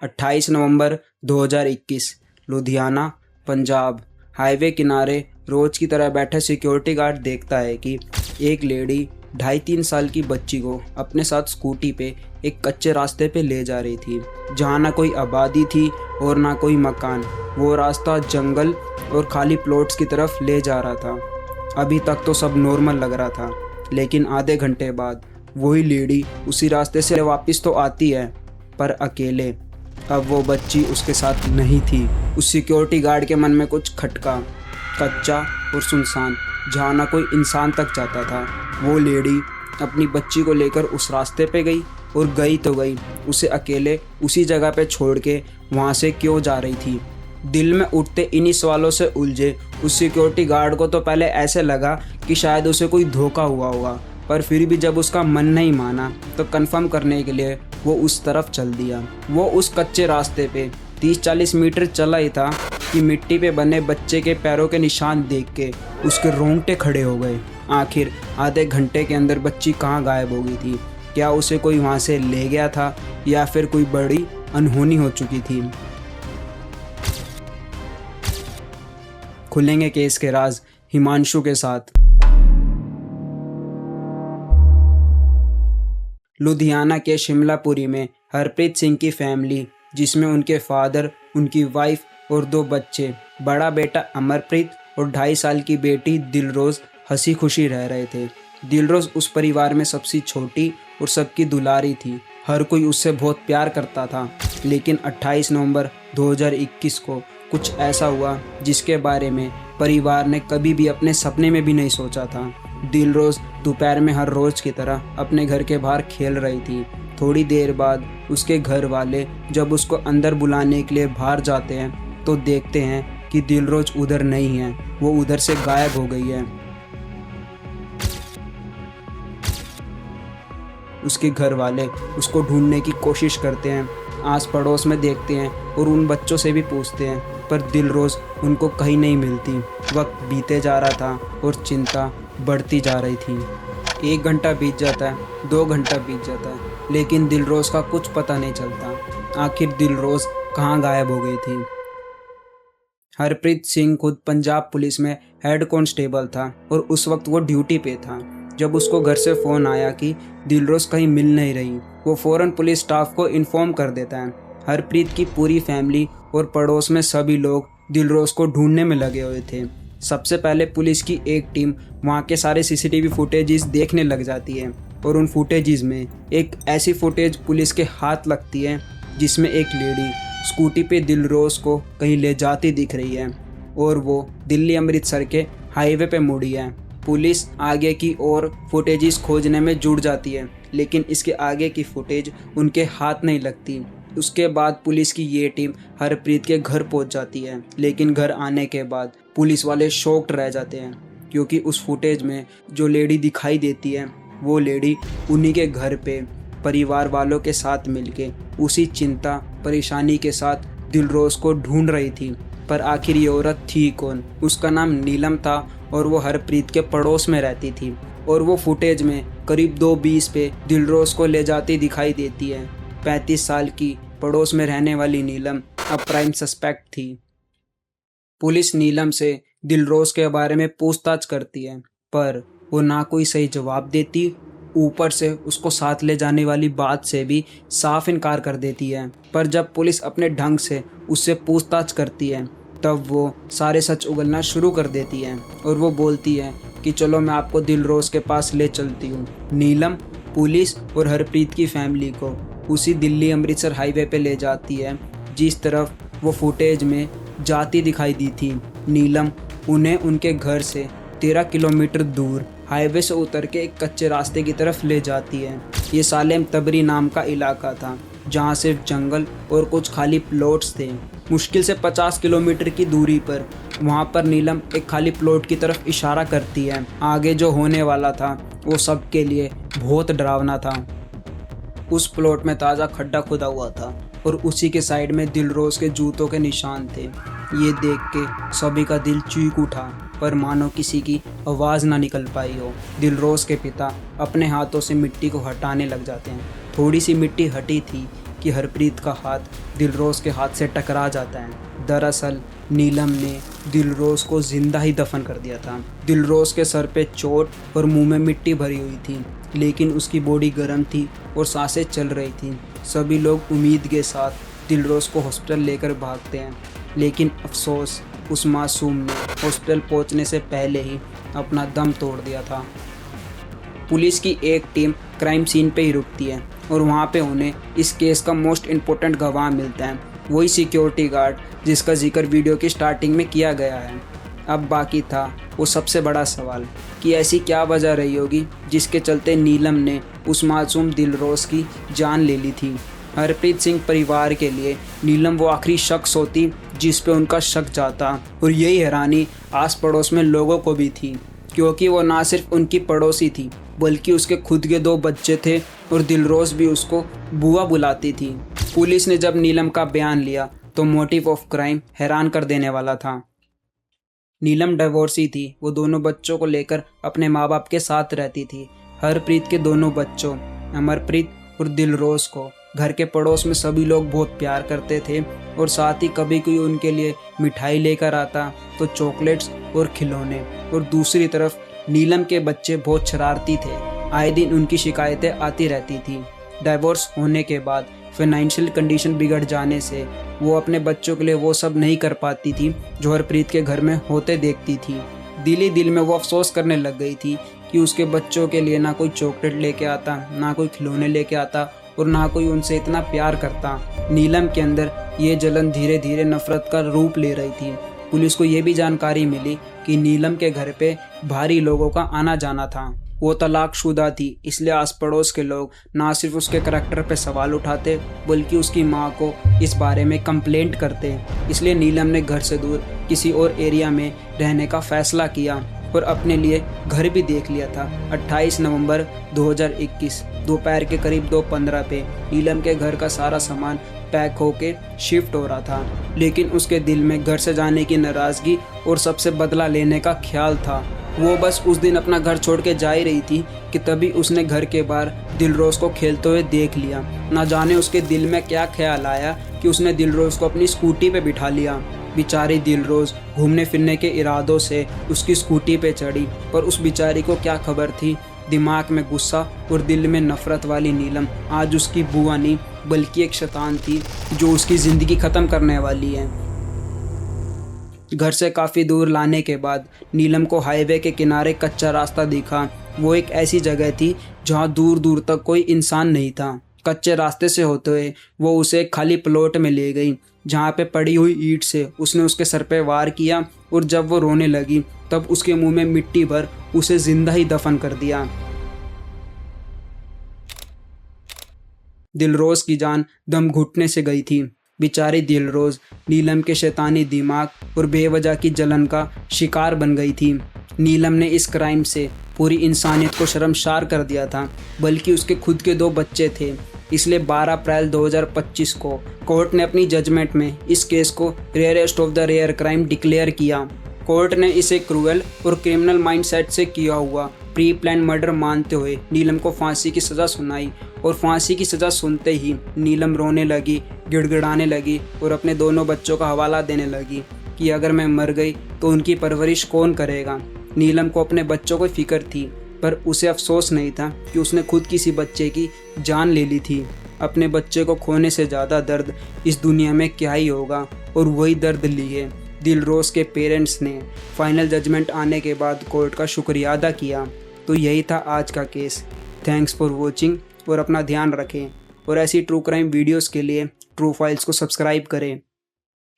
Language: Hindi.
28 नवंबर 2021 लुधियाना, पंजाब। हाईवे किनारे रोज की तरह बैठे सिक्योरिटी गार्ड देखता है कि एक लेडी 2.5-3 साल की बच्ची को अपने साथ स्कूटी पे एक कच्चे रास्ते पे ले जा रही थी, जहाँ ना कोई आबादी थी और ना कोई मकान। वो रास्ता जंगल और खाली प्लॉट्स की तरफ ले जा रहा था। अभी तक तो सब नॉर्मल लग रहा था, लेकिन आधे घंटे बाद वही लेडी उसी रास्ते से वापस तो आती है, पर अकेले। अब वो बच्ची उसके साथ नहीं थी। उस सिक्योरिटी गार्ड के मन में कुछ खटका। कच्चा और सुनसान, जहाँ ना कोई इंसान तक जाता था। वो लेडी अपनी बच्ची को लेकर उस रास्ते पे गई, और गई तो गई, उसे अकेले उसी जगह पे छोड़ के वहाँ से क्यों जा रही थी। दिल में उठते इन्हीं सवालों से उलझे उस सिक्योरिटी गार्ड को तो पहले ऐसे लगा कि शायद उसे कोई धोखा हुआ होगा, पर फिर भी जब उसका मन नहीं माना तो कंफर्म करने के लिए वो उस तरफ चल दिया। वो उस कच्चे रास्ते पे 30-40 मीटर चला ही था कि मिट्टी पे बने बच्चे के पैरों के निशान देख के उसके रोंगटे खड़े हो गए। आखिर आधे घंटे के अंदर बच्ची कहाँ गायब हो गई थी? क्या उसे कोई वहाँ से ले गया था, या फिर कोई बड़ी अनहोनी हो चुकी थी? खुलेंगे केस के राज हिमांशु के साथ। लुधियाना के शिमलापुरी में हरप्रीत सिंह की फैमिली, जिसमें उनके फादर, उनकी वाइफ और 2 बच्चे, बड़ा बेटा अमरप्रीत और 2.5 साल की बेटी दिलरोज़ हंसी खुशी रह रहे थे। दिलरोज़ उस परिवार में सबसे छोटी और सबकी दुलारी थी। हर कोई उससे बहुत प्यार करता था। लेकिन 28 नवंबर 2021 को कुछ ऐसा हुआ जिसके बारे में परिवार ने कभी भी अपने सपने में भी नहीं सोचा था। दिलरोज़ दोपहर में हर रोज़ की तरह अपने घर के बाहर खेल रही थी। थोड़ी देर बाद उसके घर वाले जब उसको अंदर बुलाने के लिए बाहर जाते हैं तो देखते हैं कि दिलरोज़ उधर नहीं है, वो उधर से गायब हो गई है। उसके घर वाले उसको ढूंढने की कोशिश करते हैं, आस पड़ोस में देखते हैं और उन बच्चों से भी पूछते हैं, पर दिलरोज़ उनको कहीं नहीं मिलती। वक्त बीते जा रहा था और चिंता बढ़ती जा रही थी। 1 घंटा बीत जाता है, 2 घंटा बीत जाता है, लेकिन दिलरोज़ का कुछ पता नहीं चलता। आखिर दिलरोज़ कहाँ गायब हो गई थी? हरप्रीत सिंह खुद पंजाब पुलिस में हेड कांस्टेबल था और उस वक्त वो ड्यूटी पे था। जब उसको घर से फ़ोन आया कि दिलरोज़ कहीं मिल नहीं रही, वो फ़ौरन पुलिस स्टाफ को इन्फॉर्म कर देता है। हरप्रीत की पूरी फैमिली और पड़ोस में सभी लोग दिलरोज़ को ढूंढने में लगे हुए थे। सबसे पहले पुलिस की एक टीम वहाँ के सारे सीसीटीवी फुटेजेस देखने लग जाती है, और उन फुटेजेस में एक ऐसी फुटेज पुलिस के हाथ लगती है जिसमें एक लेडी स्कूटी पे दिलरोज़ को कहीं ले जाती दिख रही है, और वो दिल्ली अमृतसर के हाईवे पे मुड़ी है। पुलिस आगे की और फुटेजेस खोजने में जुट जाती है, लेकिन इसके आगे की फुटेज उनके हाथ नहीं लगती। उसके बाद पुलिस की ये टीम हरप्रीत के घर पहुंच जाती है, लेकिन घर आने के बाद पुलिस वाले शॉक्ड रह जाते हैं, क्योंकि उस फुटेज में जो लेडी दिखाई देती है वो लेडी उन्हीं के घर पे परिवार वालों के साथ मिलके उसी चिंता परेशानी के साथ दिलरोज़ को ढूंढ रही थी। पर आखिर ये औरत थी कौन? उसका नाम नीलम था और वो हरप्रीत के पड़ोस में रहती थी, और वो फुटेज में करीब 2:20 पे दिलरोज़ को ले जाती दिखाई देती है। 35 साल की पड़ोस में रहने वाली नीलम अब प्राइम सस्पेक्ट थी। पुलिस नीलम से दिलरोज़ के बारे में पूछताछ करती है, पर वो ना कोई सही जवाब देती, ऊपर से उसको साथ ले जाने वाली बात से भी साफ इनकार कर देती है। पर जब पुलिस अपने ढंग से उससे पूछताछ करती है तब वो सारे सच उगलना शुरू कर देती है, और वो बोलती है कि चलो मैं आपको दिलरोज़ के पास ले चलती हूँ। नीलम पुलिस और हरप्रीत की फैमिली को उसी दिल्ली अमृतसर हाईवे पे ले जाती है जिस तरफ वो फुटेज में जाती दिखाई दी थी। नीलम उन्हें उनके घर से 13 किलोमीटर दूर हाईवे से उतर के एक कच्चे रास्ते की तरफ ले जाती है। ये सालेम तबरी नाम का इलाका था, जहाँ सिर्फ जंगल और कुछ खाली प्लॉट्स थे। मुश्किल से 50 किलोमीटर की दूरी पर वहाँ पर नीलम एक खाली प्लॉट की तरफ इशारा करती है। आगे जो होने वाला था वो सबके लिए बहुत डरावना था। उस प्लॉट में ताज़ा खड्डा खुदा हुआ था और उसी के साइड में दिलरोज़ के जूतों के निशान थे। ये देख के सभी का दिल चीख उठा, पर मानो किसी की आवाज़ ना निकल पाई हो। दिलरोज़ के पिता अपने हाथों से मिट्टी को हटाने लग जाते हैं। थोड़ी सी मिट्टी हटी थी कि हरप्रीत का हाथ दिलरोज़ के हाथ से टकरा जाता है। दरअसल नीलम ने दिलरोज़ को ज़िंदा ही दफन कर दिया था। दिलरोज़ के सर पे चोट और मुंह में मिट्टी भरी हुई थी, लेकिन उसकी बॉडी गर्म थी और सांसें चल रही थी। सभी लोग उम्मीद के साथ दिलरोज़ को हॉस्पिटल लेकर भागते हैं, लेकिन अफसोस उस मासूम ने हॉस्पिटल पहुंचने से पहले ही अपना दम तोड़ दिया था। पुलिस की एक टीम क्राइम सीन पे ही रुकती है और वहाँ पे उन्हें इस केस का मोस्ट इम्पोर्टेंट गवाह मिलता है, वही सिक्योरिटी गार्ड जिसका जिक्र वीडियो की स्टार्टिंग में किया गया है। अब बाकी था वो सबसे बड़ा सवाल कि ऐसी क्या वजह रही होगी जिसके चलते नीलम ने उस मासूम दिलरोज़ की जान ले ली थी। हरप्रीत सिंह परिवार के लिए नीलम वो आखिरी शख्स होती जिस पे उनका शक जाता, और यही हैरानी आस पड़ोस में लोगों को भी थी, क्योंकि वो ना सिर्फ उनकी पड़ोसी थी बल्कि उसके खुद के 2 बच्चे थे और दिलरोज़ भी उसको बुआ बुलाती थी। पुलिस ने जब नीलम का बयान लिया तो मोटिव ऑफ क्राइम हैरान कर देने वाला था। नीलम डिवोर्सी थी, वो दोनों बच्चों को लेकर अपने माँ बाप के साथ रहती थी। हरप्रीत के दोनों बच्चों अमरप्रीत और दिलरोज़ को घर के पड़ोस में सभी लोग बहुत प्यार करते थे, और साथ ही कभी कोई उनके लिए मिठाई लेकर आता तो चॉकलेट्स और खिलौने। और दूसरी तरफ नीलम के बच्चे बहुत शरारती थे, आए दिन उनकी शिकायतें आती रहती थी। डाइवोर्स होने के बाद फाइनेंशियल कंडीशन बिगड़ जाने से वो अपने बच्चों के लिए वो सब नहीं कर पाती थी जो हरप्रीत के घर में होते देखती थी। दिल ही दिल में वो अफसोस करने लग गई थी कि उसके बच्चों के लिए ना कोई चॉकलेट लेके आता, ना कोई खिलौने लेके आता, और ना कोई उनसे इतना प्यार करता। नीलम के अंदर ये जलन धीरे धीरे नफरत का रूप ले रही थी। पुलिस को ये भी जानकारी मिली कि नीलम के घर पे भारी लोगों का आना जाना था। वो तलाकशुदा थी, इसलिए आस पड़ोस के लोग ना सिर्फ उसके करैक्टर पे सवाल उठाते बल्कि उसकी माँ को इस बारे में कंप्लेंट करते। इसलिए नीलम ने घर से दूर किसी और एरिया में रहने का फैसला किया और अपने लिए घर भी देख लिया था। 28 नवंबर 2021 दोपहर के करीब 2:15 पे नीलम के घर का सारा सामान पैक होके शिफ्ट हो रहा था, लेकिन उसके दिल में घर से जाने की नाराज़गी और सबसे बदला लेने का ख्याल था। वो बस उस दिन अपना घर छोड़ के जा ही रही थी कि तभी उसने घर के बाहर दिलरोज़ को खेलते हुए देख लिया। ना जाने उसके दिल में क्या ख्याल आया कि उसने दिलरोज़ को अपनी स्कूटी पे बिठा लिया। बेचारी दिलरोज़ घूमने फिरने के इरादों से उसकी स्कूटी पे चढ़ी, पर उस बेचारी को क्या खबर थी, दिमाग में गुस्सा और दिल में नफरत वाली नीलम आज उसकी बुआ नहीं बल्कि एक शैतान थी जो उसकी ज़िंदगी ख़त्म करने वाली है। घर से काफ़ी दूर लाने के बाद नीलम को हाईवे के किनारे कच्चा रास्ता दिखा। वो एक ऐसी जगह थी जहाँ दूर दूर तक कोई इंसान नहीं था। कच्चे रास्ते से होते हुए वो उसे एक खाली प्लॉट में ले गई, जहाँ पे पड़ी हुई ईंट से उसने उसके सर पे वार किया, और जब वो रोने लगी तब उसके मुंह में मिट्टी भर उसे जिंदा ही दफन कर दिया। दिलरोज़ की जान दम घुटने से गई थी। बेचारी दिलरोज़ नीलम के शैतानी दिमाग और बेवजह की जलन का शिकार बन गई थी। नीलम ने इस क्राइम से पूरी इंसानियत को शर्मसार कर दिया था, बल्कि उसके खुद के 2 बच्चे थे। इसलिए 12 अप्रैल 2025 को कोर्ट ने अपनी जजमेंट में इस केस को rarest of the rare crime declare किया। कोर्ट ने इसे क्रूएल और क्रिमिनल माइंडसेट से किया हुआ प्री प्लान मर्डर मानते हुए नीलम को फांसी की सज़ा सुनाई, और फांसी की सज़ा सुनते ही नीलम रोने लगी, गिड़गिड़ाने लगी और अपने दोनों बच्चों का हवाला देने लगी कि अगर मैं मर गई तो उनकी परवरिश कौन करेगा। नीलम को अपने बच्चों को फिक्र थी, पर उसे अफसोस नहीं था कि उसने खुद किसी बच्चे की जान ले ली थी। अपने बच्चे को खोने से ज़्यादा दर्द इस दुनिया में क्या ही होगा, और वही दर्द लिए दिलरोज़ के पेरेंट्स ने फाइनल जजमेंट आने के बाद कोर्ट का शुक्रिया अदा किया। तो यही था आज का केस। थैंक्स फॉर वॉचिंग, और अपना ध्यान रखें, और ऐसी ट्रू क्राइम वीडियोस के लिए ट्रू फाइल्स को सब्सक्राइब करें।